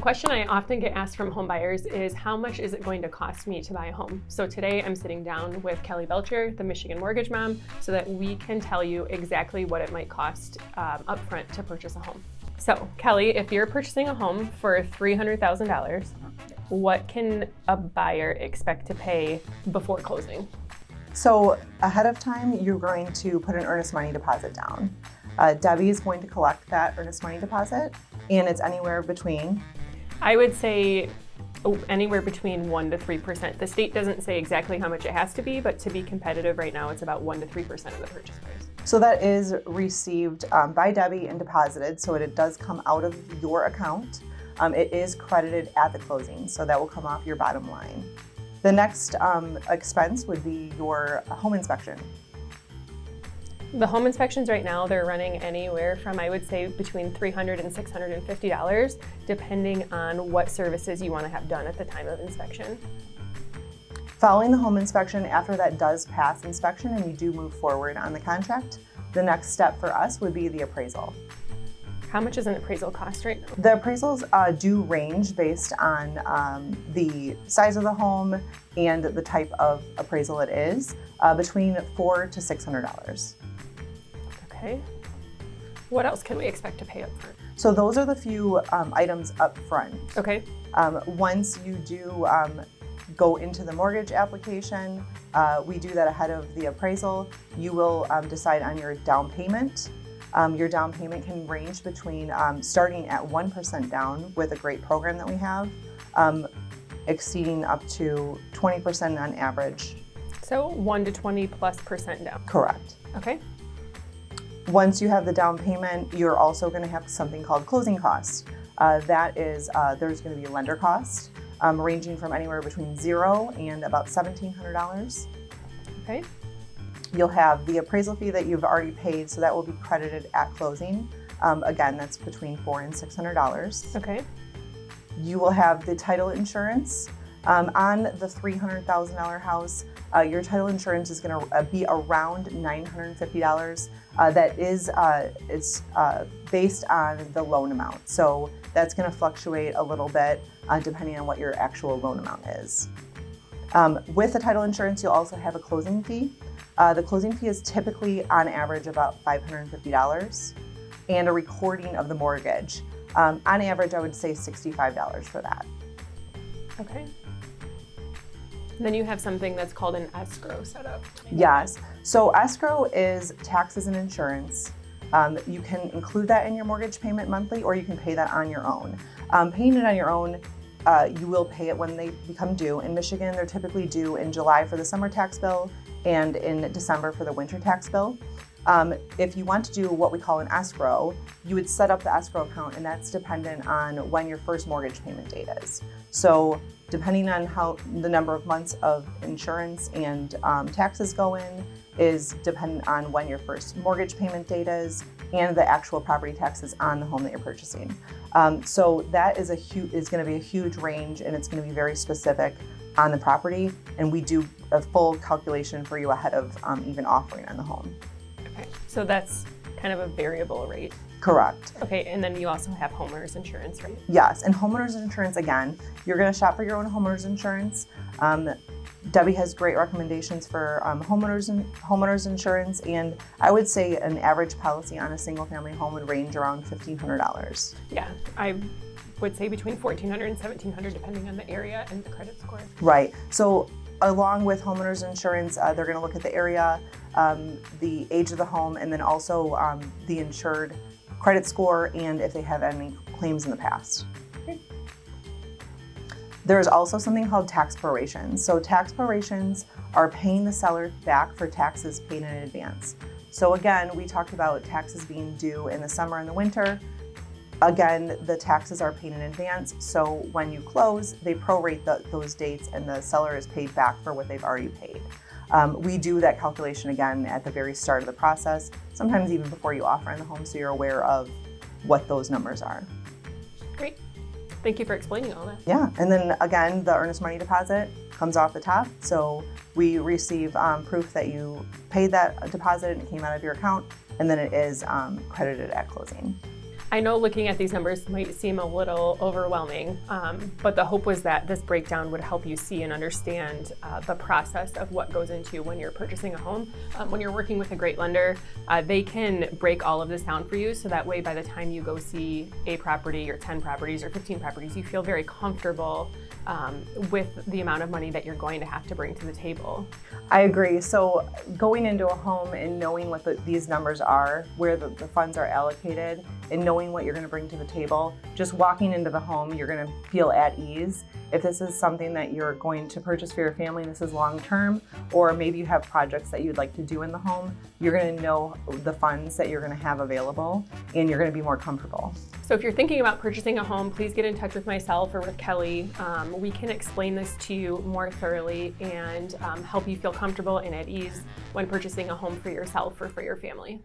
question I often get asked from home buyers is, how much is it going to cost me to buy a home? So today I'm sitting down with Kelly Belcher, the Michigan Mortgage Mom, so that we can tell you exactly what it might cost upfront to purchase a home. So Kelly, if you're purchasing a home for $300,000, what can a buyer expect to pay before closing? So ahead of time, you're going to put an earnest money deposit down. Debbie is going to collect that earnest money deposit, and it's anywhere between? I would say anywhere between 1% to 3%. The state doesn't say exactly how much it has to be, but to be competitive right now, it's about 1% to 3% of the purchase price. So that is received by Debbie and deposited, so it does come out of your account. It is credited at the closing, so that will come off your bottom line. The next expense would be your home inspection. The home inspections right now, they're running anywhere from, I would say, between $300 and $650, depending on what services you want to have done at the time of inspection. Following the home inspection, after that does pass inspection and you do move forward on the contract, the next step for us would be the appraisal. How much does an appraisal cost right now? The appraisals do range based on the size of the home and the type of appraisal it is, between $400 to $600. Okay. What else can we expect to pay up front? So those are the few items up front. Okay. Once you do go into the mortgage application, we do that ahead of the appraisal. You will decide on your down payment. Your down payment can range between starting at 1% down with a great program that we have, exceeding up to 20% on average. So 1 to 20+% down. Correct. Okay. Once you have the down payment, you're also going to have something called closing costs. That is, there's going to be a lender cost ranging from anywhere between $0 and about $1,700. Okay. You'll have the appraisal fee that you've already paid, so that will be credited at closing. Again, that's between $400 and $600. Okay. You will have the title insurance. On the $300,000 house, your title insurance is going to be around $950. That is, it's based on the loan amount. So that's going to fluctuate a little bit depending on what your actual loan amount is. With the title insurance, you'll also have a closing fee. The closing fee is typically on average about $550, and a recording of the mortgage. On average, I would say $65 for that. Okay. Then you have something that's called an escrow setup. Yes. So escrow is taxes and insurance. You can include that in your mortgage payment monthly, or you can pay that on your own. Paying it on your own, you will pay it when they become due. In Michigan, they're typically due in July for the summer tax bill and in December for the winter tax bill. If you want to do what we call an escrow, you would set up the escrow account, and that's dependent on when your first mortgage payment date is. So depending on how the number of months of insurance and taxes go in is dependent on when your first mortgage payment date is and the actual property taxes on the home that you're purchasing. So that is going to be a huge range, and it's going to be very specific on the property, and we do a full calculation for you ahead of even offering on the home. Okay, so that's kind of a variable rate. Correct. Okay, and then you also have homeowners insurance, right? Yes, and homeowners insurance, again, you're going to shop for your own homeowners insurance. Debbie has great recommendations for homeowners insurance, and I would say an average policy on a single family home would range around $1,500. Yeah, I would say between $1,400 and $1,700 depending on the area and the credit score. Right. So along with homeowners insurance, they're going to look at the area, the age of the home, and then also the insured credit score and if they have any claims in the past. Okay. There's also something called tax prorations. So tax prorations are paying the seller back for taxes paid in advance. So again, we talked about taxes being due in the summer and the winter. Again, the taxes are paid in advance, so when you close, they prorate those dates and the seller is paid back for what they've already paid. We do that calculation again at the very start of the process, sometimes even before you offer on the home, so you're aware of what those numbers are. Great. Thank you for explaining all that. Yeah, and then again, the earnest money deposit comes off the top, so we receive proof that you paid that deposit and it came out of your account, and then it is credited at closing. I know looking at these numbers might seem a little overwhelming, but the hope was that this breakdown would help you see and understand the process of what goes into when you're purchasing a home. When you're working with a great lender, they can break all of this down for you, so that way by the time you go see a property or 10 properties or 15 properties, you feel very comfortable with the amount of money that you're going to have to bring to the table. I agree. So going into a home and knowing what these numbers are, where the funds are allocated, and knowing what you're going to bring to the table, just walking into the home, you're going to feel at ease. If this is something that you're going to purchase for your family, this is long term, or maybe you have projects that you'd like to do in the home, you're going to know the funds that you're going to have available, and you're going to be more comfortable. So if you're thinking about purchasing a home, please get in touch with myself or with Kelly. We can explain this to you more thoroughly and help you feel comfortable and at ease when purchasing a home for yourself or for your family.